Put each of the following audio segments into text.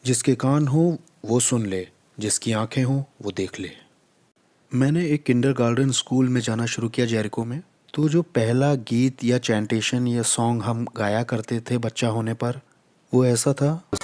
जिसके कान हो वो सुन ले, जिसकी आंखें हों वो देख ले। मैंने एक किंडरगार्टन स्कूल में जाना शुरू किया जेरिको में। तो जो पहला गीत या चैंटेशन या सॉन्ग हम गाया करते थे बच्चा होने पर, वो ऐसा था,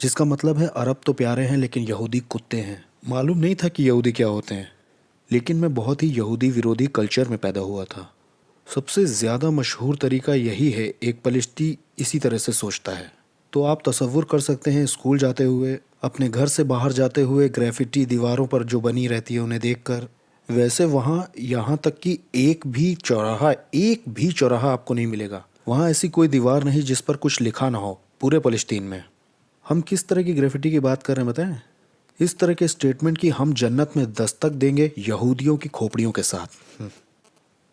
जिसका मतलब है अरब तो प्यारे हैं लेकिन यहूदी कुत्ते हैं। मालूम नहीं था कि यहूदी क्या होते हैं, लेकिन मैं बहुत ही यहूदी विरोधी कल्चर में पैदा हुआ था। सबसे ज़्यादा मशहूर तरीका यही है, एक पलिश्ती इसी तरह से सोचता है। तो आप तसव्वुर कर सकते हैं स्कूल जाते हुए, अपने घर से बाहर जाते हुए ग्रेफिटी दीवारों पर जो बनी रहती है उन्हें देखकर। वैसे वहाँ यहाँ तक कि एक भी चौराहा आपको नहीं मिलेगा, वहाँ ऐसी कोई दीवार नहीं जिस पर कुछ लिखा ना हो पूरे फ़लस्तीन में। हम किस तरह की ग्रेफिटी की बात कर रहे हैं बताएं? इस तरह के स्टेटमेंट कि हम जन्नत में दस्तक देंगे यहूदियों की खोपड़ियों के साथ,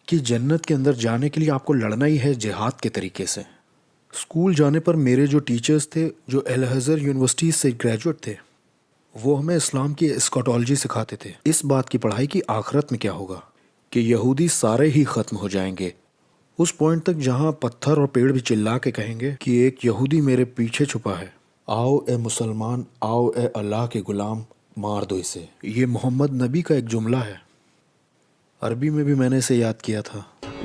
कि जन्नत के अंदर जाने के लिए आपको लड़ना ही है जिहाद के तरीके से। स्कूल जाने पर मेरे जो टीचर्स थे, जो अल अज़हर यूनिवर्सिटी से ग्रेजुएट थे, वो हमें इस्लाम की एस्कटोलॉजी सिखाते थे, इस बात की पढ़ाई की आखिरत में क्या होगा, कि यहूदी सारे ही ख़त्म हो जाएंगे। उस पॉइंट तक जहाँ पत्थर और पेड़ भी चिल्ला के कहेंगे कि एक यहूदी मेरे पीछे छुपा है, आओ ए मुसलमान, आओ ए अल्लाह के गुलाम, मार दो इसे। ये मोहम्मद नबी का एक जुमला है। अरबी में भी मैंने इसे याद किया था।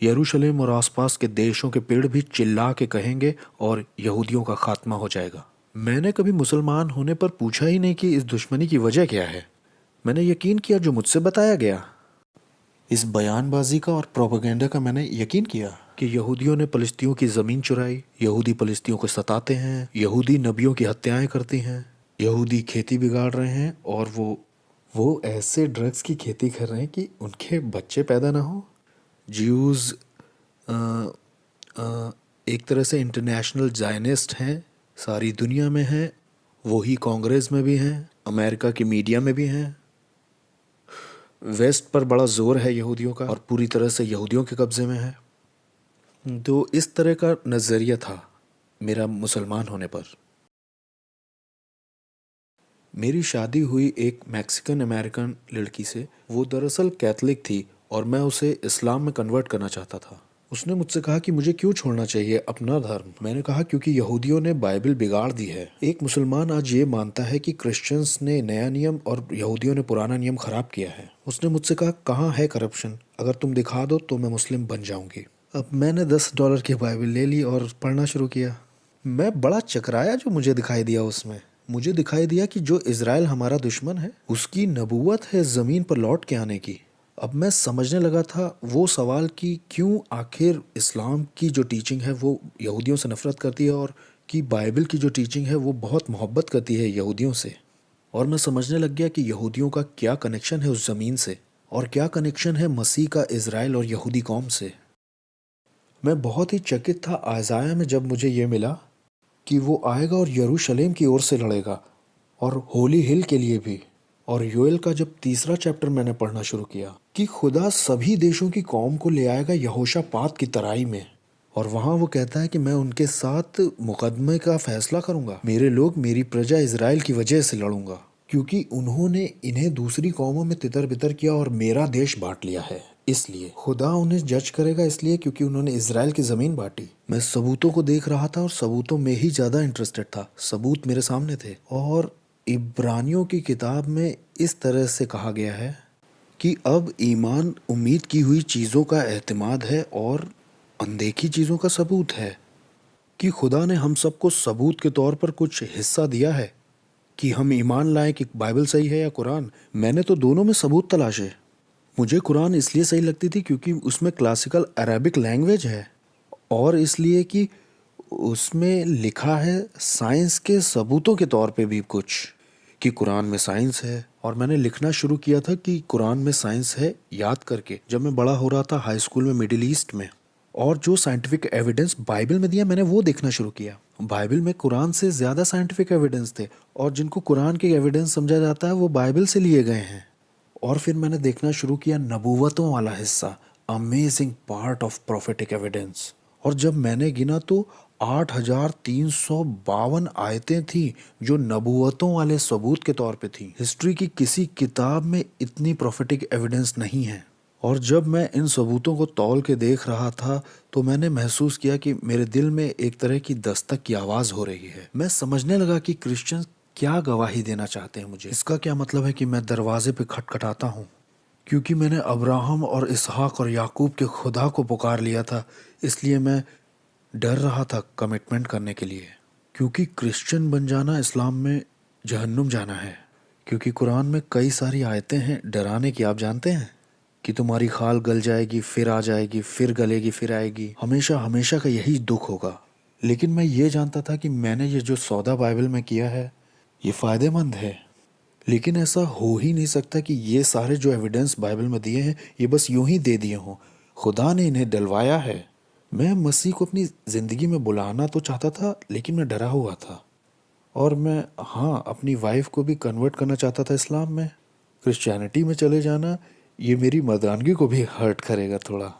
यरूशलेम और आसपास के देशों के पेड़ भी चिल्ला के कहेंगे और यहूदियों का खात्मा हो जाएगा। मैंने कभी मुसलमान होने पर पूछा ही नहीं कि इस दुश्मनी की वजह क्या है। मैंने यकीन किया जो मुझसे बताया गया। इस बयानबाजी का और प्रोपेगेंडा का मैंने यकीन किया कि यहूदियों ने फ़लस्तीनियों की ज़मीन चुराई, यहूदी फ़लस्तीनियों को सताते हैं, यहूदी नबियों की हत्याएं करती हैं, यहूदी खेती बिगाड़ रहे हैं और वो ऐसे ड्रग्स की खेती कर रहे हैं कि उनके बच्चे पैदा ना हो। ज्यूज़ एक तरह से इंटरनेशनल ज़ायनिस्ट हैं, सारी दुनिया में हैं, वही कांग्रेस में भी हैं, अमेरिका की मीडिया में भी हैं। वेस्ट पर बड़ा ज़ोर है यहूदियों का और पूरी तरह से यहूदियों के कब्ज़े में है। तो इस तरह का नज़रिया था मेरा मुसलमान होने पर। मेरी शादी हुई एक मैक्सिकन अमेरिकन लड़की से। वो दरअसल कैथलिक थी और मैं उसे इस्लाम में कन्वर्ट करना चाहता था। उसने मुझसे कहा कि मुझे क्यों छोड़ना चाहिए अपना धर्म। मैंने कहा क्योंकि यहूदियों ने बाइबल बिगाड़ दी है। एक मुसलमान आज ये मानता है कि क्रिश्चियंस ने नया नियम और यहूदियों ने पुराना नियम ख़राब किया है। उसने मुझसे कहा कहाँ है करप्शन, अगर तुम दिखा दो तो मैं मुस्लिम बन जाऊँगी। अब मैंने $10 की बाइबल ले ली और पढ़ना शुरू किया। मैं बड़ा चकराया जो मुझे दिखाई दिया उसमें। मुझे दिखाई दिया कि जो इज़राइल हमारा दुश्मन है उसकी नबूवत है ज़मीन पर लौट के आने की। अब मैं समझने लगा था वो सवाल कि क्यों आखिर इस्लाम की जो टीचिंग है वो यहूदियों से नफ़रत करती है और कि बाइबल की जो टीचिंग है वो बहुत मोहब्बत करती है यहूदियों से। और मैं समझने लग गया कि यहूदियों का क्या कनेक्शन है उस ज़मीन से और क्या कनेक्शन है मसीह का इज़राइल और यहूदी कौम से। मैं बहुत ही चकित था आइज़ाया में जब मुझे ये मिला कि वो आएगा और यरूशलेम की ओर से लड़ेगा और होली हिल के लिए भी। और योएल का जब तीसरा चैप्टर मैंने पढ़ना शुरू किया कि खुदा सभी देशों की कौम को ले आएगा यहोशापात की तराई में, और वहाँ वो कहता है कि मैं उनके साथ मुकदमे का फैसला करूँगा। मेरे लोग, मेरी प्रजा इज़राइल की वजह से लड़ूंगा क्योंकि उन्होंने इन्हें दूसरी कौमों में तितर बितर किया और मेरा देश बांट लिया है। इसलिए खुदा उन्हें जज करेगा, इसलिए क्योंकि उन्होंने इज़राइल की ज़मीन बांटी। मैं सबूतों को देख रहा था और सबूतों में ही ज़्यादा इंटरेस्टेड था। सबूत मेरे सामने थे और इब्रानियों की किताब में इस तरह से कहा गया है कि अब ईमान उम्मीद की हुई चीज़ों का एतमाद है और अनदेखी चीज़ों का सबूत है, कि खुदा ने हम सबको सबूत के तौर पर कुछ हिस्सा दिया है कि हम ईमान लाएं कि बाइबल सही है या कुरान। मैंने तो दोनों में सबूत तलाशे। मुझे कुरान इसलिए सही लगती थी क्योंकि उसमें क्लासिकल अरेबिक लैंग्वेज है और इसलिए कि उसमें लिखा है साइंस के सबूतों के तौर पे भी कुछ, कि कुरान में साइंस है। और मैंने लिखना शुरू किया था कि कुरान में साइंस है याद करके, जब मैं बड़ा हो रहा था हाई स्कूल में मिडिल ईस्ट में। और जो साइंटिफिक एविडेंस बाइबल में दिया मैंने वो देखना शुरू किया। बाइबल में कुरान से ज़्यादा साइंटिफिक एविडेंस थे और जिनको कुरान के एविडेंस समझा जाता है वो बाइबल से लिए गए हैं। और फिर मैंने देखना शुरू किया नबूवतों वाला हिस्सा, amazing part of prophetic evidence. और जब मैंने गिना तो 8,352 आयतें थी जो नबूवतों वाले सबूत के तौर पे थी। हिस्ट्री की किसी किताब में इतनी प्रोफेटिक एविडेंस नहीं है। और जब मैं इन सबूतों को तौल के देख रहा था तो मैंने महसूस किया कि मेरे दिल में एक तरह की दस्तक की आवाज़ हो रही है। मैं समझने लगा कि क्रिश्चियन क्या गवाही देना चाहते हैं मुझे। इसका क्या मतलब है कि मैं दरवाजे पे खटखटाता हूँ क्योंकि मैंने अब्राहम और इसहाक और याकूब के खुदा को पुकार लिया था, इसलिए मैं डर रहा था कमिटमेंट करने के लिए। क्योंकि क्रिश्चियन बन जाना इस्लाम में जहन्नुम जाना है। क्योंकि कुरान में कई सारी आयतें हैं डराने की, आप जानते हैं कि तुम्हारी खाल गल जाएगी, फिर आ जाएगी, फिर गलेगी, फिर आएगी, हमेशा हमेशा का यही दुख होगा। लेकिन मैं ये जानता था कि मैंने ये जो सौदा बाइबल में किया है ये फ़ायदेमंद है। लेकिन ऐसा हो ही नहीं सकता कि ये सारे जो एविडेंस बाइबल में दिए हैं ये बस यूं ही दे दिए हों। खुदा ने इन्हें डलवाया है। मैं मसीह को अपनी ज़िंदगी में बुलाना तो चाहता था, लेकिन मैं डरा हुआ था। और मैं अपनी वाइफ को भी कन्वर्ट करना चाहता था इस्लाम में। क्रिश्चियनिटी में चले जाना ये मेरी मर्दानगी को भी हर्ट करेगा थोड़ा।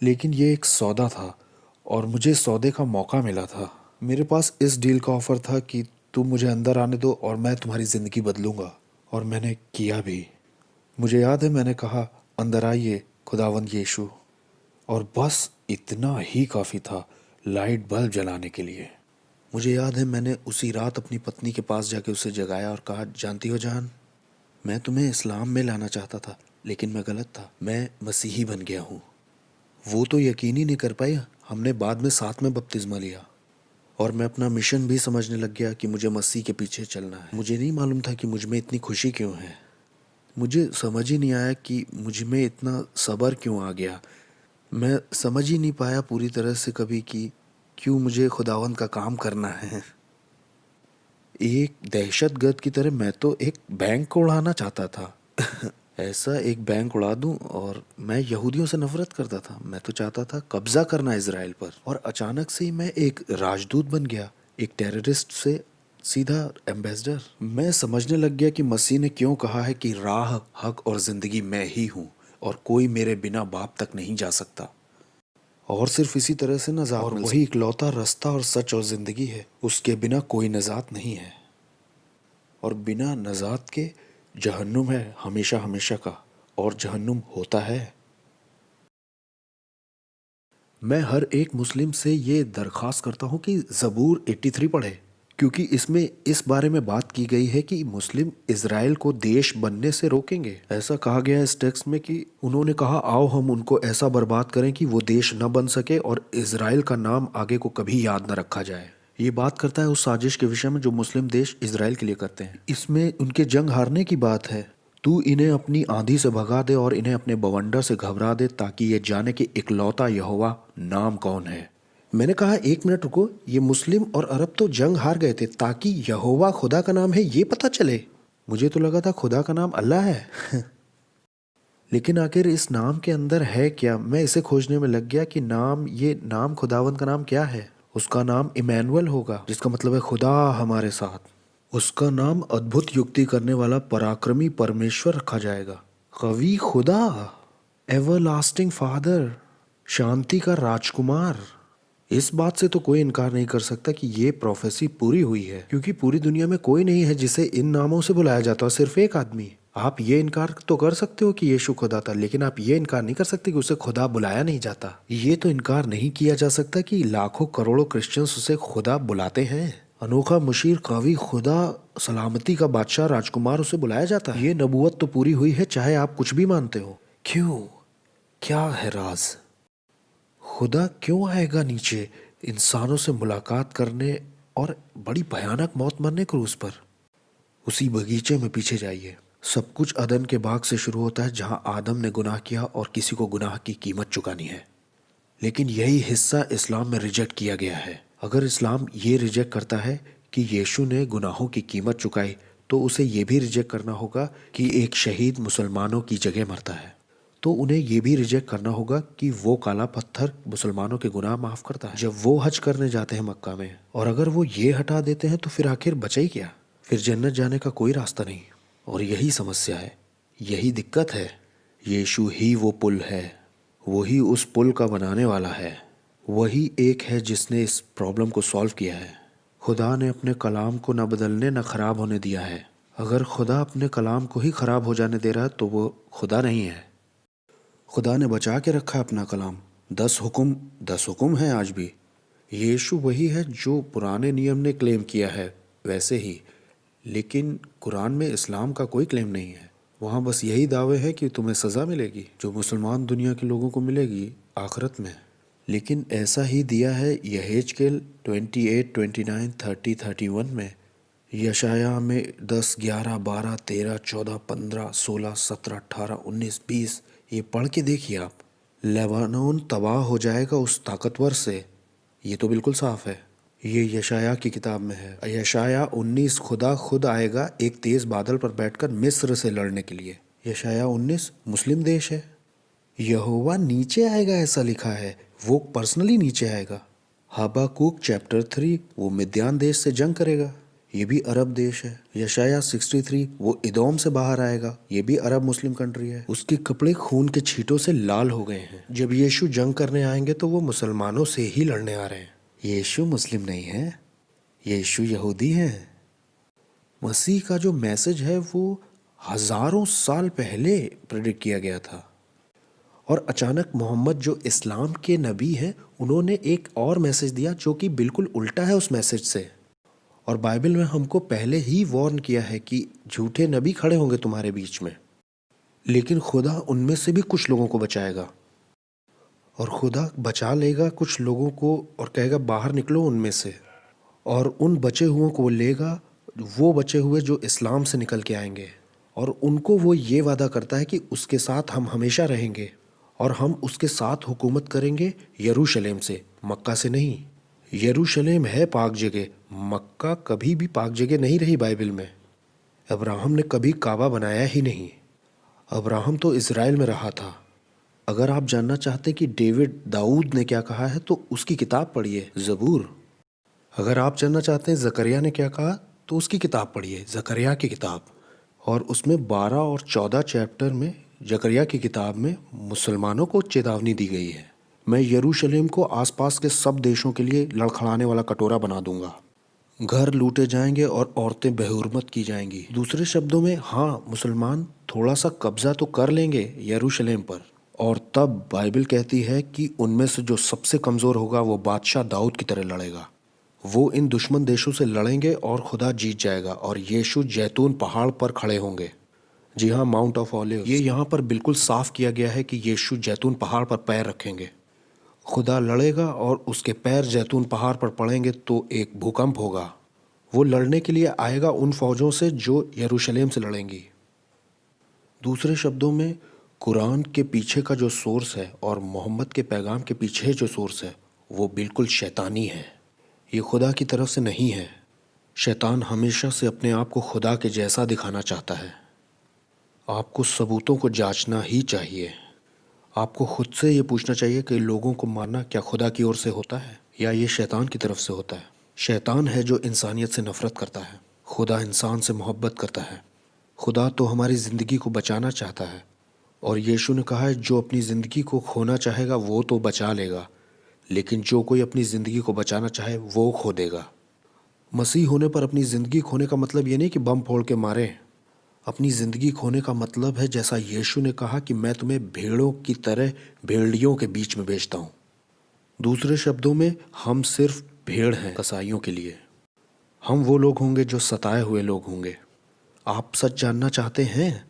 लेकिन ये एक सौदा था और मुझे सौदे का मौका मिला था। मेरे पास इस डील का ऑफ़र था कि तुम मुझे अंदर आने दो और मैं तुम्हारी ज़िंदगी बदलूँगा। और मैंने किया भी। मुझे याद है मैंने कहा, अंदर आइए खुदावंद यीशु। और बस इतना ही काफ़ी था लाइट बल्ब जलाने के लिए। मुझे याद है मैंने उसी रात अपनी पत्नी के पास जाके उसे जगाया और कहा, जानती हो जान, मैं तुम्हें इस्लाम में लाना चाहता था लेकिन मैं गलत था। मैं मसीही बन गया हूँ। वो तो यकीन ही नहीं कर पाई। हमने बाद में साथ में बपतिस्मा लिया और मैं अपना मिशन भी समझने लग गया कि मुझे मसीह के पीछे चलना है। मुझे नहीं मालूम था कि मुझ में इतनी खुशी क्यों है। मुझे समझ ही नहीं आया कि मुझ में इतना सब्र क्यों आ गया। मैं समझ ही नहीं पाया पूरी तरह से कभी कि क्यों मुझे खुदावंद का काम करना है। एक दहशतगर्द की तरह मैं तो एक बैंक को उड़ाना चाहता था। ऐसा एक बैंक उड़ा दूं। और मैं यहूदियों से नफरत करता था। मैं तो चाहता था कब्जा करना इजराइल पर। और अचानक से ही मैं एक राजदूत बन गया, एक टेररिस्ट से सीधा एम्बेसडर। मैं समझने लग गया कि मसीह ने क्यों कहा है कि राह, हक और जिंदगी मैं ही हूँ और कोई मेरे बिना बाप तक नहीं जा सकता। और सिर्फ इसी तरह से नजात और वही इकलौता रास्ता और सच और जिंदगी है। उसके बिना कोई नजात नहीं है। और बिना नजात के जहन्नुम है हमेशा हमेशा का। और जहन्नुम होता है। मैं हर एक मुस्लिम से ये दरख्वास्त करता हूँ कि ज़बूर 83 पढ़े, क्योंकि इसमें इस बारे में बात की गई है कि मुस्लिम इज़राइल को देश बनने से रोकेंगे। ऐसा कहा गया है इस टेक्स्ट में कि उन्होंने कहा, आओ हम उनको ऐसा बर्बाद करें कि वो देश न बन सके और इज़राइल का नाम आगे को कभी याद न रखा जाए। ये बात करता है उस साजिश के विषय में जो मुस्लिम देश इज़राइल के लिए करते हैं। इसमें उनके जंग हारने की बात है। तू इन्हें अपनी आंधी से भगा दे और इन्हें अपने बवंडर से घबरा दे, ताकि ये जाने कि इकलौता यहोवा नाम कौन है। मैंने कहा, एक मिनट रुको, ये मुस्लिम और अरब तो जंग हार गए थे ताकि यहोवा खुदा का नाम है ये पता चले। मुझे तो लगा था खुदा का नाम अल्लाह है। लेकिन आखिर इस नाम के अंदर है क्या? मैं इसे खोजने में लग गया कि ये नाम खुदावंद का नाम क्या है। उसका नाम इमैनुअल होगा, जिसका मतलब है खुदा हमारे साथ। उसका नाम अद्भुत युक्ति करने वाला पराक्रमी परमेश्वर रखा जाएगा। कवी खुदा, एवरलास्टिंग फादर, शांति का राजकुमार। इस बात से तो कोई इनकार नहीं कर सकता कि ये प्रोफेसी पूरी हुई है, क्योंकि पूरी दुनिया में कोई नहीं है जिसे इन नामों से बुलाया जाता है, सिर्फ एक आदमी। आप ये इनकार तो कर सकते हो कि यीशु खुदा था, लेकिन आप ये इनकार नहीं कर सकते कि उसे खुदा बुलाया नहीं जाता। ये तो इनकार नहीं किया जा सकता कि लाखों करोड़ों क्रिश्चियंस उसे खुदा बुलाते हैं। अनोखा, मुशीर, कवी, खुदा, सलामती का बादशाह, राजकुमार उसे बुलाया जाता है। ये नबूवत तो पूरी हुई है, चाहे आप कुछ भी मानते हो। क्यों? क्या है राज? खुदा क्यों आएगा नीचे इंसानों से मुलाकात करने और बड़ी भयानक मौत मरने क्रूस पर? उसी बगीचे में पीछे जाइए। सब कुछ अदन के बाग से शुरू होता है, जहां आदम ने गुनाह किया और किसी को गुनाह की कीमत चुकानी है। लेकिन यही हिस्सा इस्लाम में रिजेक्ट किया गया है। अगर इस्लाम ये रिजेक्ट करता है कि यीशु ने गुनाहों की कीमत चुकाई, तो उसे ये भी रिजेक्ट करना होगा कि एक शहीद मुसलमानों की जगह मरता है। तो उन्हें ये भी रिजेक्ट करना होगा कि वो काला पत्थर मुसलमानों के गुनाह माफ़ करता है जब वो हज करने जाते हैं मक्का में। और अगर वो ये हटा देते हैं तो फिर आखिर बचा ही क्या? फिर जन्नत जाने का कोई रास्ता नहीं। और यही समस्या है, यही दिक्कत है। यीशु ही वो पुल है, वही उस पुल का बनाने वाला है। वही एक है जिसने इस प्रॉब्लम को सॉल्व किया है। खुदा ने अपने कलाम को न बदलने न ख़राब होने दिया है। अगर खुदा अपने कलाम को ही ख़राब हो जाने दे रहा है तो वो खुदा नहीं है। खुदा ने बचा के रखा है अपना कलाम। 10 हुक्म हैं आज भी। यीशु वही है जो पुराने नियम ने क्लेम किया है वैसे ही, लेकिन कुरान में इस्लाम का कोई क्लेम नहीं है। वहाँ बस यही दावे हैं कि तुम्हें सज़ा मिलेगी जो मुसलमान दुनिया के लोगों को मिलेगी आखिरत में। लेकिन ऐसा ही दिया है यहेजकेल 28, 29, 30, 31 में, यशाया में 10, 11, 12, 13, 14, 15, 16, 17, 18, 19, 20। ये पढ़ के देखिए आप। लेबानोन तबाह हो जाएगा उस ताकतवर से, ये तो बिल्कुल साफ है। ये यशाया की किताब में है। यशाया 19, खुदा खुद आएगा एक तेज़ बादल पर बैठकर मिस्र से लड़ने के लिए। यशाया 19 मुस्लिम देश है। यहोवा नीचे आएगा ऐसा लिखा है, वो पर्सनली नीचे आएगा। हबाकुक चैप्टर 3 वो मिद्यान देश से जंग करेगा, ये भी अरब देश है। यशाया 63 वो इदोम से बाहर आएगा, ये भी अरब मुस्लिम कंट्री है। उसके कपड़े खून के छींटों से लाल हो गए हैं। जब यीशु जंग करने आएंगे तो वो मुसलमानों से ही लड़ने आ रहे हैं। यीशु मुस्लिम नहीं है, यीशु यहूदी हैं। मसीह का जो मैसेज है वो हज़ारों साल पहले प्रेडिक्ट किया गया था, और अचानक मोहम्मद जो इस्लाम के नबी हैं उन्होंने एक और मैसेज दिया जो कि बिल्कुल उल्टा है उस मैसेज से। और बाइबल में हमको पहले ही वार्न किया है कि झूठे नबी खड़े होंगे तुम्हारे बीच में, लेकिन खुदा उनमें से भी कुछ लोगों को बचाएगा। और खुदा बचा लेगा कुछ लोगों को और कहेगा बाहर निकलो उनमें से, और उन बचे हुओं को वो लेगा, वो बचे हुए जो इस्लाम से निकल के आएंगे, और उनको वो ये वादा करता है कि उसके साथ हम हमेशा रहेंगे और हम उसके साथ हुकूमत करेंगे यरूशलेम से, मक्का से नहीं। यरूशलेम है पाक जगह, मक्का कभी भी पाक जगह नहीं रही बाइबल में। अब्राहम ने कभी काबा बनाया ही नहीं। अब्राहम तो इज़राइल में रहा था। अगर आप जानना चाहते कि डेविड दाऊद ने क्या कहा है तो उसकी किताब पढ़िए, ज़बूर। अगर आप जानना चाहते हैं ज़करिया ने क्या कहा तो उसकी किताब पढ़िए, ज़करिया की किताब। और उसमें 12 और 14 चैप्टर में ज़करिया की किताब में मुसलमानों को चेतावनी दी गई है, मैं यरूशलेम को आसपास के सब देशों के लिए लड़खड़ाने वाला कटोरा बना दूंगा। घर लूटे जाएंगे और औरतें बेहुरमत की जाएंगी। दूसरे शब्दों में, हाँ, मुसलमान थोड़ा सा कब्जा तो कर लेंगे यरूशलेम पर, और तब बाइबल कहती है कि उनमें से जो सबसे कमज़ोर होगा वो बादशाह दाऊद की तरह लड़ेगा। वो इन दुश्मन देशों से लड़ेंगे और खुदा जीत जाएगा, और यीशु जैतून पहाड़ पर खड़े होंगे। जी हाँ, माउंट ऑफ ऑलिव्स। ये यहाँ पर बिल्कुल साफ किया गया है कि यीशु जैतून पहाड़ पर पैर रखेंगे। खुदा लड़ेगा और उसके पैर जैतून पहाड़ पर पड़ेंगे तो एक भूकंप होगा। वो लड़ने के लिए आएगा उन फौजों से जो यरूशलेम से लड़ेंगी। दूसरे शब्दों में, कुरान के पीछे का जो सोर्स है और मोहम्मद के पैगाम के पीछे जो सोर्स है वो बिल्कुल शैतानी है, ये खुदा की तरफ से नहीं है। शैतान हमेशा से अपने आप को खुदा के जैसा दिखाना चाहता है। आपको सबूतों को जांचना ही चाहिए। आपको खुद से ये पूछना चाहिए कि लोगों को मारना क्या खुदा की ओर से होता है या ये शैतान की तरफ से होता है। शैतान है जो इंसानियत से नफ़रत करता है, खुदा इंसान से मोहब्बत करता है। खुदा तो हमारी ज़िंदगी को बचाना चाहता है, और यीशु ने कहा है जो अपनी ज़िंदगी को खोना चाहेगा वो तो बचा लेगा, लेकिन जो कोई अपनी ज़िंदगी को बचाना चाहे वो खो देगा। मसीह होने पर अपनी ज़िंदगी खोने का मतलब ये नहीं कि बम फोड़ के मारें। अपनी ज़िंदगी खोने का मतलब है, जैसा यीशु ने कहा, कि मैं तुम्हें भेड़ों की तरह भेड़ियों के बीच में भेजता हूँ। दूसरे शब्दों में, हम सिर्फ भेड़ हैं कसाईयों के लिए। हम वो लोग होंगे जो सताए हुए लोग होंगे। आप सच जानना चाहते हैं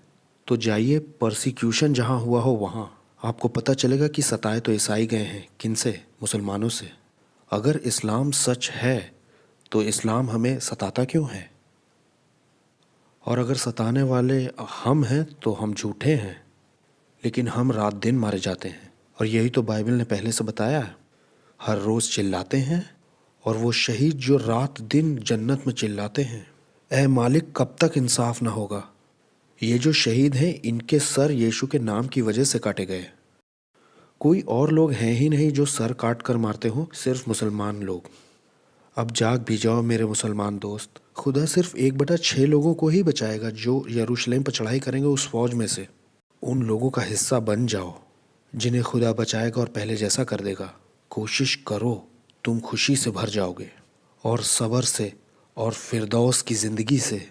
तो जाइए परसिक्यूशन जहाँ हुआ हो वहाँ, आपको पता चलेगा कि सताए तो ईसाई गए हैं। किनसे? मुसलमानों से। अगर इस्लाम सच है तो इस्लाम हमें सताता क्यों है? और अगर सताने वाले हम हैं तो हम झूठे हैं, लेकिन हम रात दिन मारे जाते हैं। और यही तो बाइबल ने पहले से बताया है। हर रोज़ चिल्लाते हैं, और वो शहीद जो रात दिन जन्नत में चिल्लाते हैं, ऐ मालिक कब तक इंसाफ ना होगा। ये जो शहीद हैं इनके सर यीशु के नाम की वजह से काटे गए। कोई और लोग हैं ही नहीं जो सर काट कर मारते हों, सिर्फ मुसलमान लोग। अब जाग भी जाओ मेरे मुसलमान दोस्त, खुदा सिर्फ 1/6 लोगों को ही बचाएगा जो यरूशलेम पर चढ़ाई करेंगे उस फौज में से। उन लोगों का हिस्सा बन जाओ जिन्हें खुदा बचाएगा और पहले जैसा कर देगा। कोशिश करो, तुम खुशी से भर जाओगे, और सब्र से और फिरदौस की ज़िंदगी से।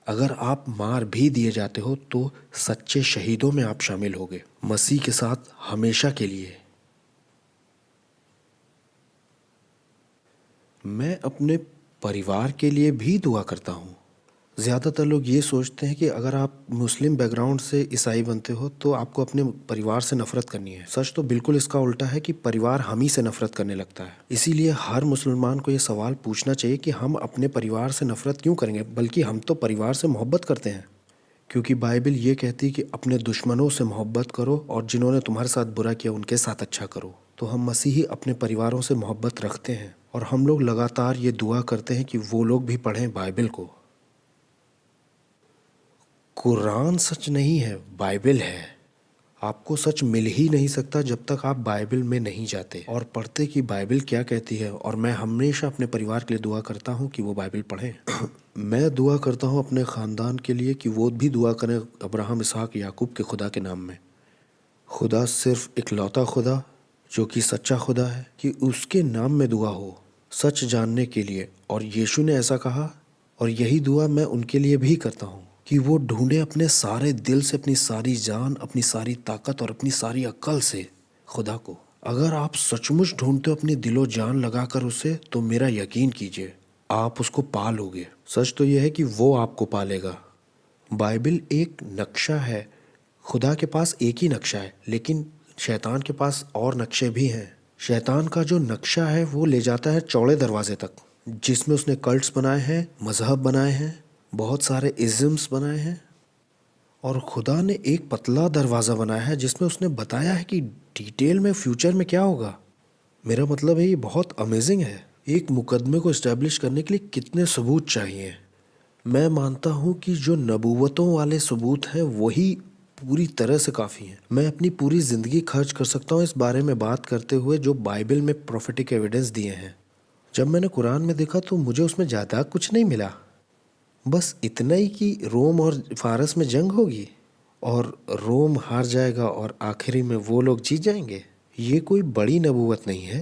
अगर आप मार भी दिए जाते हो तो सच्चे शहीदों में आप शामिल होगे, मसीह के साथ हमेशा के लिए। मैं अपने परिवार के लिए भी दुआ करता हूँ। ज़्यादातर लोग ये सोचते हैं कि अगर आप मुस्लिम बैकग्राउंड से ईसाई बनते हो तो आपको अपने परिवार से नफ़रत करनी है। सच तो बिल्कुल इसका उल्टा है कि परिवार हम ही से नफ़रत करने लगता है। इसीलिए हर मुसलमान को ये सवाल पूछना चाहिए कि हम अपने परिवार से नफ़रत क्यों करेंगे, बल्कि हम तो परिवार से मोहब्बत करते हैं। क्योंकि बाइबल ये कहती है कि अपने दुश्मनों से मोहब्बत करो और जिन्होंने तुम्हारे साथ बुरा किया उनके साथ अच्छा करो। तो हम मसीही अपने परिवारों से मोहब्बत रखते हैं और हम लोग लगातार ये दुआ करते हैं कि वो लोग भी पढ़ें बाइबल को। कुरान सच नहीं है, बाइबल है। आपको सच मिल ही नहीं सकता जब तक आप बाइबल में नहीं जाते और पढ़ते कि बाइबल क्या कहती है। और मैं हमेशा अपने परिवार के लिए दुआ करता हूँ कि वो बाइबल पढ़ें। मैं दुआ करता हूँ अपने ख़ानदान के लिए कि वो भी दुआ करें अब्राहम, इसहाक, याकूब के खुदा के नाम में। खुदा सिर्फ इकलौता खुदा जो कि सच्चा खुदा है, कि उसके नाम में दुआ हो सच जानने के लिए। और यीशु ने ऐसा कहा, और यही दुआ मैं उनके लिए भी करता हूँ कि वो ढूंढे अपने सारे दिल से, अपनी सारी जान, अपनी सारी ताकत और अपनी सारी अक्ल से खुदा को। अगर आप सचमुच ढूंढते हो अपनी दिलो जान लगाकर उसे, तो मेरा यकीन कीजिए आप उसको पा लोगे। सच तो यह है कि वो आपको पालेगा। बाइबल एक नक्शा है। खुदा के पास एक ही नक्शा है, लेकिन शैतान के पास और नक्शे भी हैं। शैतान का जो नक्शा है वो ले जाता है चौड़े दरवाजे तक, जिसमें उसने कल्ट्स बनाए हैं, मजहब बनाए हैं, बहुत सारे इज़म्स बनाए हैं। और खुदा ने एक पतला दरवाज़ा बनाया है जिसमें उसने बताया है कि डिटेल में फ्यूचर में क्या होगा। मेरा मतलब है ये बहुत अमेजिंग है। एक मुकदमे को इस्टेब्लिश करने के लिए कितने सबूत चाहिए। मैं मानता हूँ कि जो नबूवतों वाले सबूत हैं वही पूरी तरह से काफ़ी हैं। मैं अपनी पूरी ज़िंदगी खर्च कर सकता हूँ इस बारे में बात करते हुए जो बाइबल में प्रोफेटिक एविडेंस दिए हैं। जब मैंने कुरान में देखा तो मुझे उसमें ज़्यादा कुछ नहीं मिला, बस इतना ही कि रोम और फारस में जंग होगी और रोम हार जाएगा और आखिरी में वो लोग जीत जाएंगे। ये कोई बड़ी नबूवत नहीं है।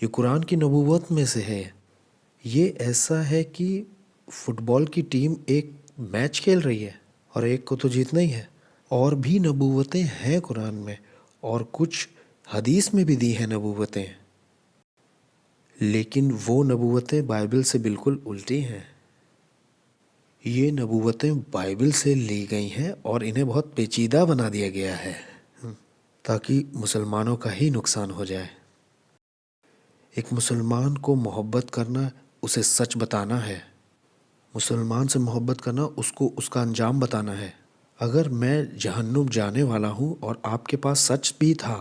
ये कुरान की नबूवत में से है। ये ऐसा है कि फुटबॉल की टीम एक मैच खेल रही है और एक को तो जीतना ही है। और भी नबूवतें हैं कुरान में, और कुछ हदीस में भी दी हैं नबूवतें, लेकिन वो नबूवतें बाइबल से बिल्कुल उल्टी हैं। ये नबूवतें बाइबल से ली गई हैं और इन्हें बहुत पेचीदा बना दिया गया है ताकि मुसलमानों का ही नुकसान हो जाए। एक मुसलमान को मोहब्बत करना उसे सच बताना है। मुसलमान से मोहब्बत करना उसको उसका अंजाम बताना है। अगर मैं जहन्नुम जाने वाला हूँ और आपके पास सच भी था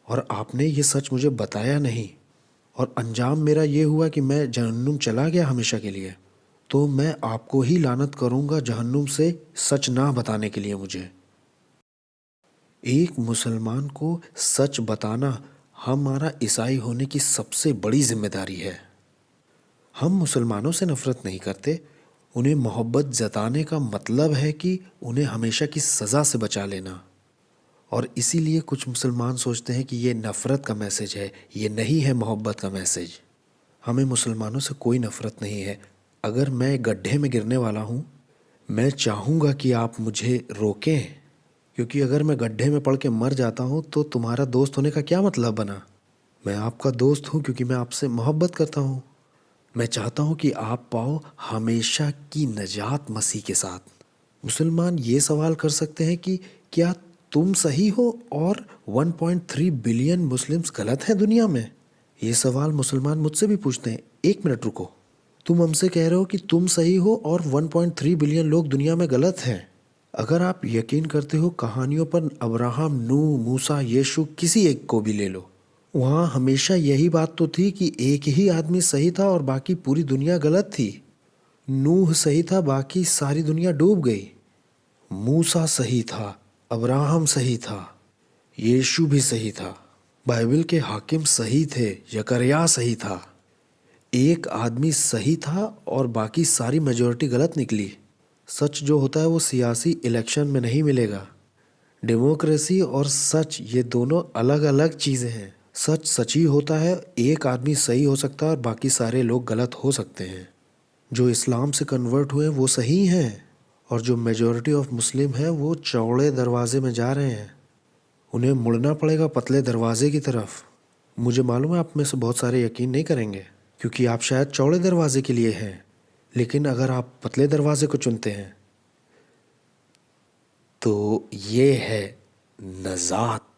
और आपने ये सच मुझे बताया नहीं, और अंजाम मेरा ये हुआ कि मैं जहन्नुम चला गया हमेशा के लिए, तो मैं आपको ही लानत करूँगा जहन्नुम से सच ना बताने के लिए मुझे। एक मुसलमान को सच बताना हमारा ईसाई होने की सबसे बड़ी जिम्मेदारी है। हम मुसलमानों से नफ़रत नहीं करते। उन्हें मोहब्बत जताने का मतलब है कि उन्हें हमेशा की सज़ा से बचा लेना। और इसीलिए कुछ मुसलमान सोचते हैं कि ये नफ़रत का मैसेज है, ये नहीं है मोहब्बत का मैसेज। हमें मुसलमानों से कोई नफ़रत नहीं है। अगर मैं गड्ढे में गिरने वाला हूँ, मैं चाहूँगा कि आप मुझे रोकें, क्योंकि अगर मैं गड्ढे में पड़ के मर जाता हूँ तो तुम्हारा दोस्त होने का क्या मतलब बना। मैं आपका दोस्त हूँ क्योंकि मैं आपसे मोहब्बत करता हूँ। मैं चाहता हूँ कि आप पाओ हमेशा की नजात मसीह के साथ। मुसलमान ये सवाल कर सकते हैं कि क्या तुम सही हो और 1.3 बिलियन मुस्लिम्स गलत हैं दुनिया में। ये सवाल मुसलमान मुझसे भी पूछते हैं। एक मिनट रुको, तुम हमसे कह रहे हो कि तुम सही हो और 1.3 बिलियन लोग दुनिया में गलत हैं। अगर आप यकीन करते हो कहानियों पर, अब्राहम, नूह, मूसा, यीशु, किसी एक को भी ले लो, वहाँ हमेशा यही बात तो थी कि एक ही आदमी सही था और बाकी पूरी दुनिया गलत थी। नूह सही था, बाकी सारी दुनिया डूब गई। मूसा सही था, अब्राहम सही था, यीशु भी सही था, बाइबल के हाकिम सही थे, जकरिया सही था। एक आदमी सही था और बाकी सारी मेजॉरिटी गलत निकली। सच जो होता है वो सियासी इलेक्शन में नहीं मिलेगा, डेमोक्रेसी और सच ये दोनों अलग अलग चीज़ें हैं। सच सच ही होता है, एक आदमी सही हो सकता है और बाकी सारे लोग गलत हो सकते हैं। जो इस्लाम से कन्वर्ट हुए वो सही हैं और जो मेजॉरिटी ऑफ मुस्लिम हैं वो चौड़े दरवाजे में जा रहे हैं। उन्हें मुड़ना पड़ेगा पतले दरवाजे की तरफ। मुझे मालूम है आप में से बहुत सारे यकीन नहीं करेंगे क्योंकि आप शायद चौड़े दरवाजे के लिए हैं, लेकिन अगर आप पतले दरवाजे को चुनते हैं तो ये है नजात।